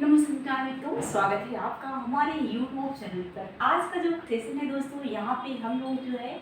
नमस्कार मित्रों, स्वागत है आपका हमारे YouTube चैनल पर। आज का जो सेशन है दोस्तों, यहाँ पे हम लोग जो है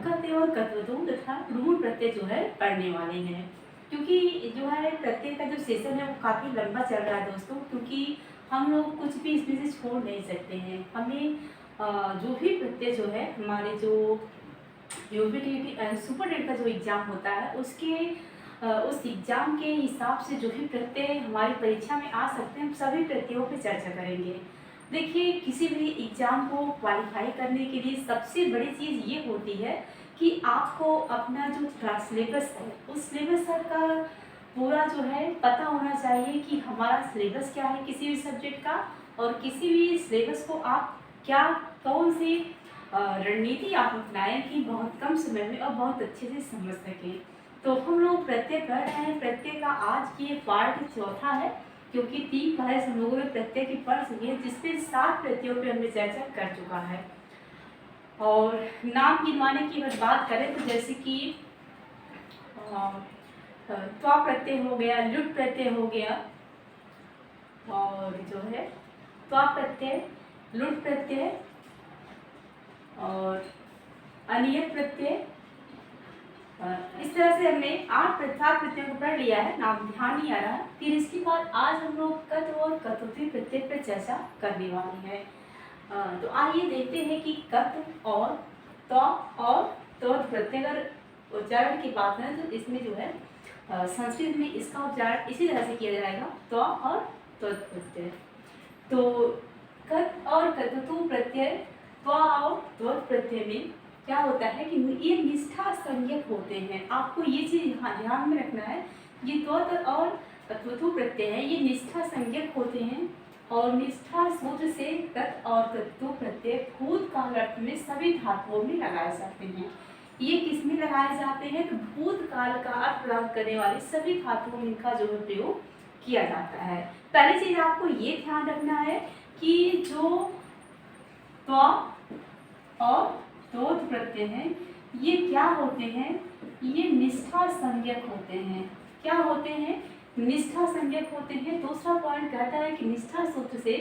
कथ्य और कथ्वतों तथा ऋण प्रत्यय जो है पढ़ने वाले हैं। क्योंकि जो है प्रत्यय का जो सेशन है वो काफ़ी लंबा चल रहा है दोस्तों, क्योंकि हम लोग कुछ भी इसमें से छोड़ नहीं सकते हैं। हमें जो भी प्रत्यय जो है हमारे जो यूपीटीटी सुपर टेट का जो एग्ज़ाम होता है उसके उस एग्ज़ाम के हिसाब से जो भी प्रत्यय हमारी परीक्षा में आ सकते हैं, हम सभी प्रत्ययों पे चर्चा करेंगे। देखिए, किसी भी एग्ज़ाम को क्वालिफाई करने के लिए सबसे बड़ी चीज़ ये होती है कि आपको अपना जो सिलेबस है उस सिलेबस का पूरा जो है पता होना चाहिए कि हमारा सिलेबस क्या है किसी भी सब्जेक्ट का, और किसी भी सिलेबस को आप क्या कौन सी रणनीति आप अपनाएं कि बहुत कम समय में और बहुत अच्छे से समझ सकें। तो हम लोग प्रत्यय पढ़ रहे हैं। प्रत्यय का आज ये पार्ट चौथा है, क्योंकि 3 पहले हम लोगों ने प्रत्यय की पढ़ चुके हैं, जिसपे 7 प्रत्ययों पे हमने चर्चा कर चुका है। और नाम गिनवाने की अगर बात करें तो जैसे कि त्वा प्रत्यय हो गया, लुट प्रत्यय हो गया, और जो है त्वा प्रत्यय, लुट प्रत्यय और अनियत प्रत्यय। इस तरह से हमने 7 प्रत्ययों को पढ़ लिया है, नाम ध्यान नहीं आ रहा है। फिर इसके बाद आज हम लोग कथ और कथोती प्रत्यय पर चर्चा करने वाले हैं। तो आइए देखते हैं कि कथ और त और त्वत प्रत्यय अगर उच्चारण की बात करें तो इसमें जो है संस्कृत में इसका उच्चारण इसी तरह से किया जाएगा, त्व और त्वत प्रत्यय। तो कथ और कथतु प्रत्यय, त्व और त्वत प्रत्यय में क्या होता है कि ये निष्ठा संज्ञक होते हैं। आपको ये चीज ध्यान में रखना है, ये त्वत और कथवतु प्रत्यय है, ये निष्ठा संज्ञक होते हैं। और निष्ठा सूत्र से कथ और कथतु प्रत्यय भूतकाल अर्थ में सभी धातुओं में लगाए जाते हैं। ये किस में लगाए जाते हैं तो भूतकाल का अर्थ प्रदान करने वाले सभी धातुओं में इनका जो है प्रयोग किया जाता है। पहली चीज आपको ये ध्यान रखना है कि जो त्व और त्वत प्रत्यय हैं ये क्या होते हैं, ये निष्ठा संज्ञक होते हैं। क्या होते हैं? निष्ठा संज्ञक होते हैं। दूसरा पॉइंट कहता है कि निष्ठा सूत्र से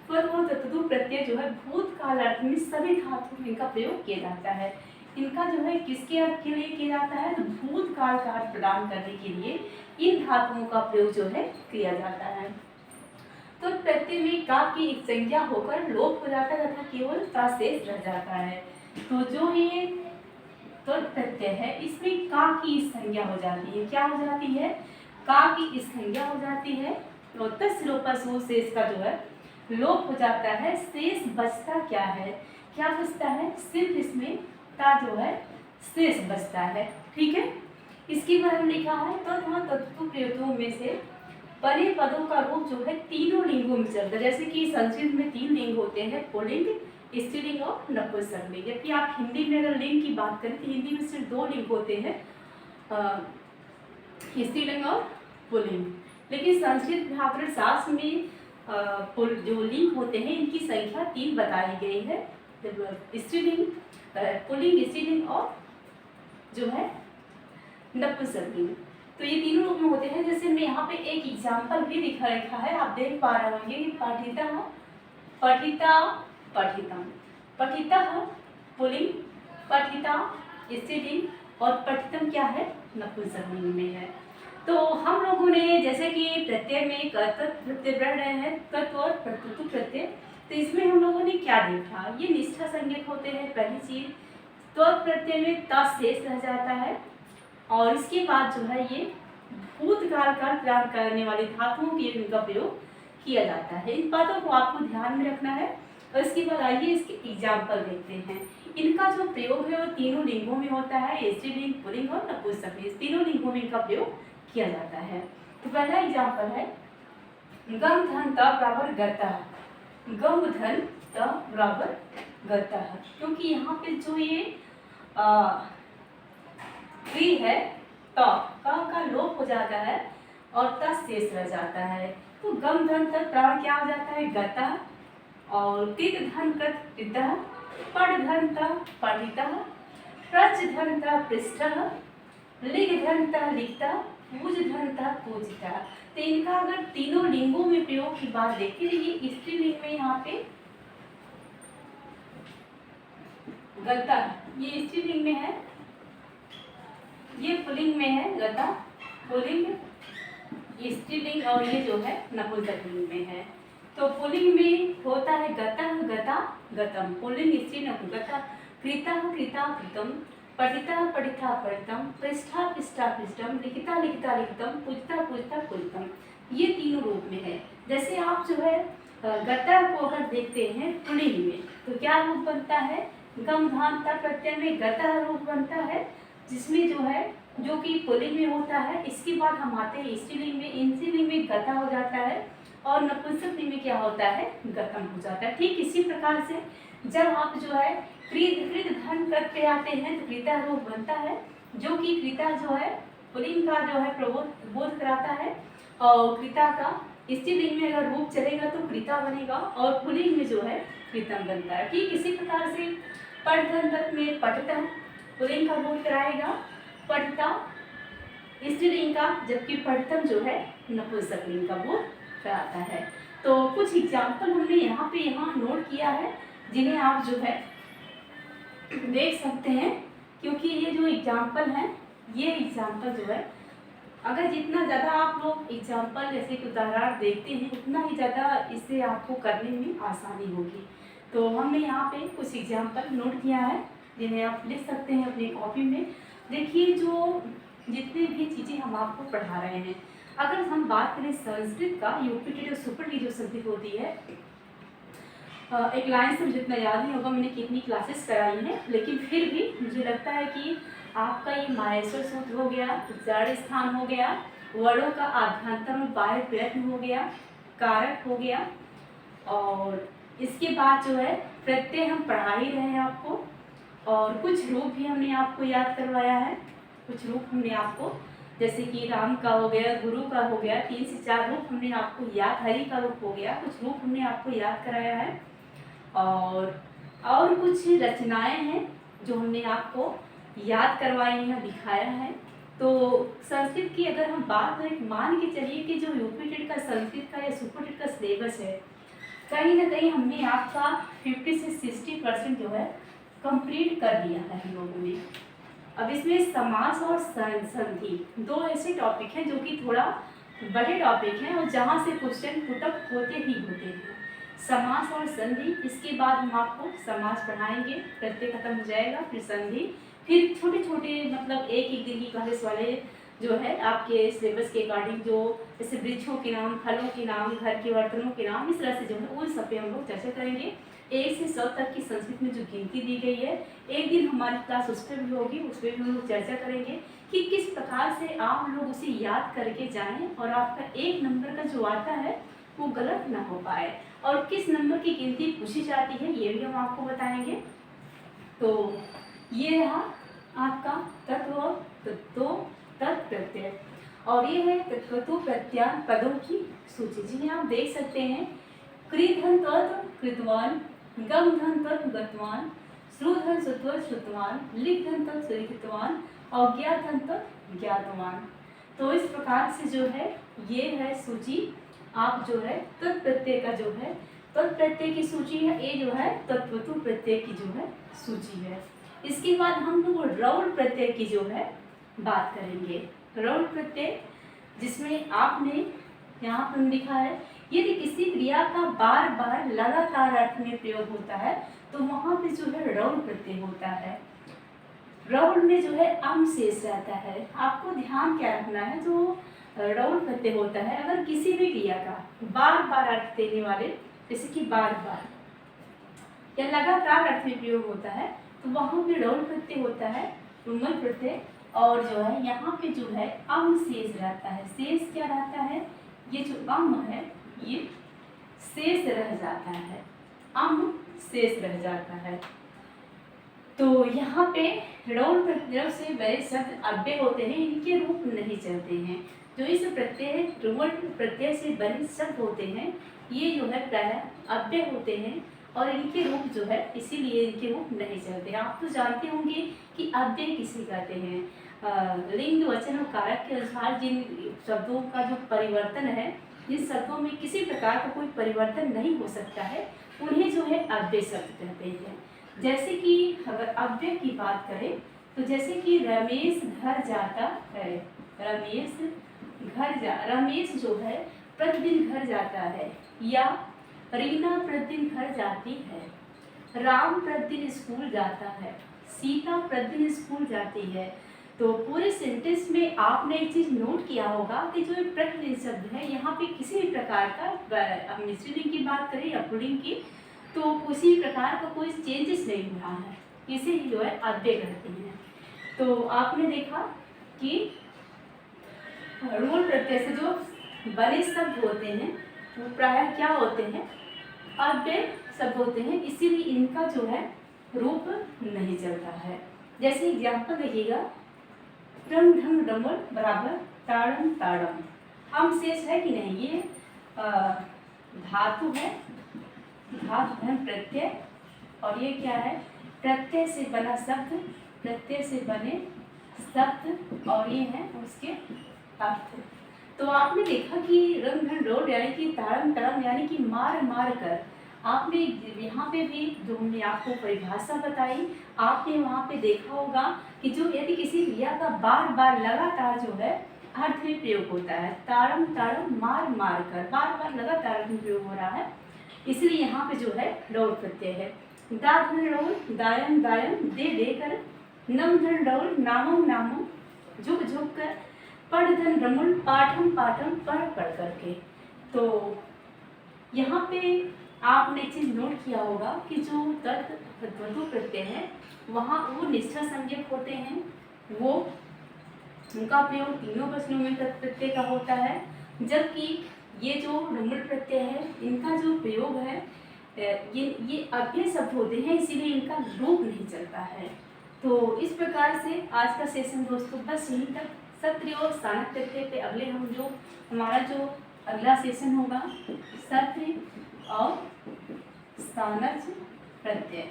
त्वत और तत्तु प्रत्यय जो है भूतकाल अर्थ में सभी धातुओं में इनका प्रयोग किया जाता है। इनका जो है किसके अर्थ के लिए किया जाता है तो भूतकाल का अर्थ प्रदान करने के लिए इन धातुओं का प्रयोग जो है किया जाता है। तो प्रत्यय में का की एक संज्ञा होकर लोप हो जाता है तथा केवल का शेष रह जाता है। तो जो ये त्वत प्रत्यय है इसमें का की संज्ञा हो जाती है। क्या हो जाती है? का की संज्ञा हो जाती है। तो तस्लोपसु शेष का जो है लोप हो जाता है। शेष बचता क्या है? क्या बचता है? सिर्फ इसमें ता जो है शेष बचता है। ठीक है, इसके बाद हम लिखा है तत्व प्रयोगों में से बने पदों का रूप जो है तीनों लिंगों में चलता है। जैसे कि संस्कृत में 3 लिंग होते हैं, पुल्लिंग, स्त्रीलिंग और नपुंसकलिंग। जबकि आप हिंदी में अगर लिंग की बात करें तो हिंदी में सिर्फ 2 लिंग होते हैं, स्त्रीलिंग और पुल्लिंग। लेकिन संस्कृत व्याकरण शास्त्र में जो लिंग होते हैं इनकी संख्या 3 बताई गई है, स्त्रीलिंग, पुल्लिंग, स्त्रीलिंग और जो है नपुंसकलिंग। तो ये तीनों रूप में होते हैं। जैसे मैं यहाँ पे एक एग्जाम्पल भी लिखा है, आप देख पा रहे होंगे कि पठिता, पठिता, पठितम। पठिता पुल्लिंग, पठिता स्त्रीलिंग और पठितम क्या है? नपुंसकलिंग में है। तो हम लोगों ने जैसे कि प्रत्यय में कर्तव्य प्रत्यय पढ़ रहे हैं, तत्व और प्रकृति प्रत्यय, तो इसमें हम लोगों ने क्या देखा? ये निष्ठा संज्ञक होते हैं। पहली चीज, त्वत प्रत्यय में ता शेष रह जाता है, और इसके बाद जो है ये भूतकाल का प्रदान करने वाली धातुओं के इनका प्रयोग किया जाता है। इन बातों को आपको ध्यान में रखना है। और इसके बाद आइए इसके एग्जाम्पल देखते हैं। इनका जो प्रयोग है वो तीनों लिंगों में होता है, स्त्रीलिंग, पुल्लिंग और नपुंसकलिंग, तीनों लिंगों में इनका प्रयोग किया जाता है। तो पहला एग्जाम्पल है गम धन त बराबर गता। गम धन त बराबर गता, क्योंकि यहाँ पे जो ये त्री है का लोप हो जाता है और त शेष रह जाता है। तो गम धन तक प्राण क्या हो जाता है? गता। और तित धन तक तितः, पढ़ धन तक पठितः, प्रच धन तक पृष्ठः, लिख धनता लिखता, पूज धनता पूजता। तो इनका अगर तीनों लिंगों में प्रयोग की बात देखते हैं, ये स्त्रीलिंग में यहाँ पे गता, ये स्त्रीलिंग में है, ये पुल्लिंग में है गता पुल्लिंग स्त्रीलिंग, और ये जो है नपुंसकलिंग में है। तो पुल्लिंग में होता है गतः गता गतम, पुल्लिंग स्त्रीलिंग गता, कृतः कृता कृतम, पठिता पठिता पठितम, पृष्ठा पृष्ठा पृष्ठम, लिखिता लिखिता लिखितम, पूजता पूजता पूजितम। ये तीनों रूप में है। जैसे आप जो है गता को अगर देखते हैं पुल्लिंग में तो क्या रूप बनता है, गम धान ता प्रत्यय में गता रूप बनता है, जिसमें जो है जो कि पुल्लिंग में होता है। इसके बाद हम आते हैं स्त्रीलिंग में, स्त्रीलिंग में गता हो जाता है और नपुंसकलिंग में क्या होता है, गतम हो जाता है। ठीक इसी प्रकार से जब आप जो है कृत धन प्रत्यय आते हैं तो कृता रूप बनता है, जो कि कृता जो है पुल्लिंग का जो है बोध कराता है, और कृता का स्त्रीलिंग में अगर रूप चलेगा तो कृता बनेगा और पुल्लिंग में जो है कृतम बनता है। ठीक इसी प्रकार से पठधन में पठिता पुल्लिंग का बोध कराएगा, पठिता स्त्रीलिंग का, जबकि पठितम जो है नपुंसकलिंग का बोध कराता है। तो कुछ एग्जाम्पल हमने यहाँ नोट किया है, जिन्हें आप जो है देख सकते हैं, क्योंकि ये जो एग्जाम्पल हैं, ये एग्जाम्पल जो है अगर जितना ज़्यादा आप लोग एग्जाम्पल जैसे कि उदाहरण देखते हैं उतना ही ज़्यादा इससे आपको करने में आसानी होगी। तो हमने यहाँ पे कुछ एग्जाम्पल नोट किया है, जिन्हें आप लिख सकते हैं अपनी कॉपी में। देखिए जो जितने भी चीज़ें हम आपको पढ़ा रहे हैं, अगर हम बात करें संस्कृत का, यूपीटी और सुपर जो संस्कृत होती है, एक लाइन से मुझे इतना याद नहीं होगा मैंने कितनी क्लासेस कराई हैं, लेकिन फिर भी मुझे लगता है कि आपका ये माहेश्वर सूत्र हो गया, जड़ स्थान हो गया, वर्णों का आभ्यंतर और बाह्य प्रयत्न हो गया, कारक हो गया, और इसके बाद जो है प्रत्यय हम पढ़ा ही रहे हैं आपको, और कुछ रूप भी हमने आपको याद करवाया है। कुछ रूप हमने आपको, जैसे कि राम का हो गया, गुरु का हो गया, 3 से 4 रूप हमने आपको याद, हरि का रूप हो गया, कुछ रूप हमने आपको याद कराया है। और कुछ रचनाएं हैं जो हमने आपको याद करवाई हैं, दिखाया है। तो संस्कृत की अगर हम बात करें, मान के चलिए कि जो यूपीटेड का संस्कृत का या सुपरटेड का सिलेबस है, कहीं ना कहीं हमने आपका 50 से 60% जो है कंप्लीट कर दिया है हम लोगों ने। अब इसमें समास और संधि दो ऐसे टॉपिक हैं जो कि थोड़ा बड़े टॉपिक हैं और जहाँ से क्वेश्चन पुटअप होते ही होते हैं। समास और संधि, इसके बाद हम आपको समास पढ़ाएंगे, प्रत्यय खत्म हो जाएगा, फिर संधि, फिर छोटे छोटे मतलब एक दिन की क्लासेस वाले जो है आपके सिलेबस के अकॉर्डिंग, जो जैसे वृक्षों के नाम, फलों के नाम, घर के बर्तनों के नाम, इस तरह से जो है उन सब पे हम लोग चर्चा करेंगे। 1 से 100 तक की संस्कृत में जो गिनती दी गई है, एक दिन हमारी क्लास उस पर भी होगी, उस पर भी हम लोग चर्चा करेंगे कि किस प्रकार से आप लोग उसे याद करके जाएं और आपका 1 नंबर का जो आता है वो गलत ना हो पाए, और किस नंबर की गिनती पूछी जाती है ये भी हम आपको बताएंगे। तो ये रहा आपका तत्व तत्व तत् प्रत्यय, और ये है तत्व प्रत्यय पदों की सूची, जिन्हें आप देख सकते हैं। कृधन तत्व कृतवान, गम धन तत्व गतवान, श्रुधन सुत्व श्रुतवान, लिख धन तत्व लिखितवान, और ज्ञात धन तत्व ज्ञातवान। तो इस प्रकार से जो है ये है सूची, आप जो है तत्प्रत्यय का जो है तत्प्रत्यय की सूची है, ये जो है तत्वतु प्रत्यय की जो है सूची है। इसके बाद हम लोग रौढ़ प्रत्यय की जो है बात करेंगे। रौढ़ प्रत्यय जिसमें आपने यहाँ पर लिखा है, यदि किसी क्रिया का बार बार लगातार अर्थ में प्रयोग होता है तो वहाँ पे जो है रौढ़ प्रत्यय होता है। रौढ़ में जो है अम शेष रहता है। आपको ध्यान क्या रखना है, जो रौढ़ प्रत्यय होता है, अगर किसी भी क्रिया का बार बार अर्थ देने वाले, जैसे कि बार बार या लगातार अर्थ में प्रयोग होता है, तो वहाँ पे रौढ़ प्रत्यय होता है, रुमल प्रत्यय, और जो है यहाँ पे जो है अम शेष रहता है। शेष क्या रहता है, ये जो अम है ये शेष रह जाता है, अम शेष रह जाता है। तो यहाँ पे रौढ़ प्रत्यय से बड़े शब्द अव्यय होते हैं, इनके रूप नहीं चलते हैं। जो इस प्रत्यय रुमल प्रत्यय से बने शब्द होते हैं, ये जो है प्रायः अव्यय होते हैं और इनके रूप जो है इसीलिए इनके रूप नहीं चलते हैं। आप तो जानते होंगे कि अव्यय किसे कहते हैं, लिंग वचन और कारक के अनुसार जिन शब्दों का जो परिवर्तन है, जिन शब्दों में किसी प्रकार का कोई परिवर्तन नहीं हो सकता है, उन्हें जो है अव्यय शब्द कहते हैं। जैसे कि अगर अव्यय की बात करें तो जैसे कि रमेश घर जाता है, रमेश जो है प्रतिदिन घर जाता है, या रीना प्रतिदिन घर जाती है, राम प्रतिदिन स्कूल जाता है, सीता प्रतिदिन स्कूल जाती है। तो पूरे सेंटेंस में आपने एक चीज नोट किया होगा कि जो प्रतिदिन शब्द है यहाँ पे किसी भी प्रकार का, हम स्त्रीलिंग की बात करें या पुल्लिंग की, तो किसी भी प्रकार का कोई चेंजेस नहीं हो रहा है, इसे ही जो है अव्यय कहते हैं। तो आपने देखा कि ऋण प्रत्यय से जो बने शब्द होते हैं वो प्रायः क्या होते हैं, अव्यय शब्द होते हैं, इसीलिए इनका जो है रूप नहीं चलता है। जैसे एग्जाम्पल देखिएगा, रंग ढंग डमर बराबर ताड़म ताड़म, हम शेष है कि नहीं, ये धातु है, धातु धन प्रत्यय, और ये क्या है, प्रत्यय से बना शब्द, प्रत्यय से बने शब्द, और ये है उसके अर्थ। तो आपने देखा कि रंग धन रोड यानी कि ताड़म ताड़म यानी कि मार मार कर, आपने यहाँ पे भी जो हमने आपको परिभाषा बताई, आपने वहाँ पे देखा होगा कि जो यदि किसी क्रिया का बार बार लगातार जो है अर्थ में प्रयोग होता है, ताड़म ताड़म मार मार कर, बार बार लगातार अर्थ में प्रयोग हो रहा है, इसलिए यहाँ पे जो है डौल प्रत्यय है। दा धन डौल, दायम दायम, दे दे कर, नम धन डौल, नामम नामम, झुक झुक कर, पढ़ धन रमुल, पाठम पाठम, पढ़ पढ़ करके। तो यहाँ पे आपने चीज नोट किया होगा कि जो तत्वतु प्रत्यय है वहाँ वो निष्ठा संज्ञक होते हैं, वो उनका प्रयोग तीनों वचनों में तत्प्रत्यय का होता है, जबकि ये जो रुमल प्रत्यय है इनका जो प्रयोग है ये अव्यय शब्द होते हैं, इसीलिए इनका रूप नहीं चलता है। तो इस प्रकार से आज का सेशन दोस्तों बस यहीं तक। सत्य और स्थानक प्रत्यय पे अगले हम जो हमारा जो अगला सेशन होगा सत्य और स्थानक प्रत्यय,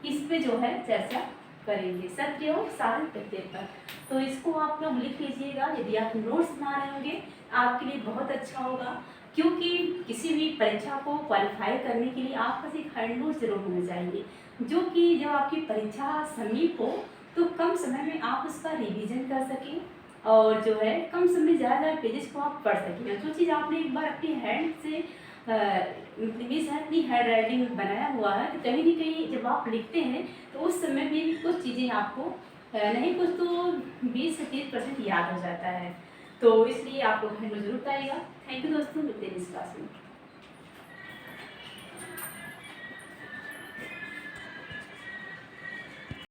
इस पे जो है चर्चा करेंगे, सत्य और स्थानक प्रत्यय पर। तो इसको आप लोग लिख लीजिएगा, यदि आप नोट्स बना रहे होंगे आपके लिए बहुत अच्छा होगा, क्योंकि किसी भी परीक्षा को क्वालिफाई करने के लिए आपके पास एक हैंड नोट जरूर होना चाहिए, जो कि जब आपकी परीक्षा समीप हो तो कम समय में आप उसका रिवीजन कर सकें और जो है कम समय में ज़्यादा पेजेस को आप पढ़ सकें। जो चीज़ आपने एक बार अपनी हैंड से मीन्स अपनी हैंड राइटिंग बनाया हुआ है, तो कहीं ना कहीं जब आप लिखते हैं तो उस समय भी कुछ चीज़ें आपको नहीं कुछ तो 20 से 30% याद हो जाता है। तो इसलिए आप लोग हैंड जरूर आएगा। थैंक यू दोस्तों, मिलते हैं इस क्लास में।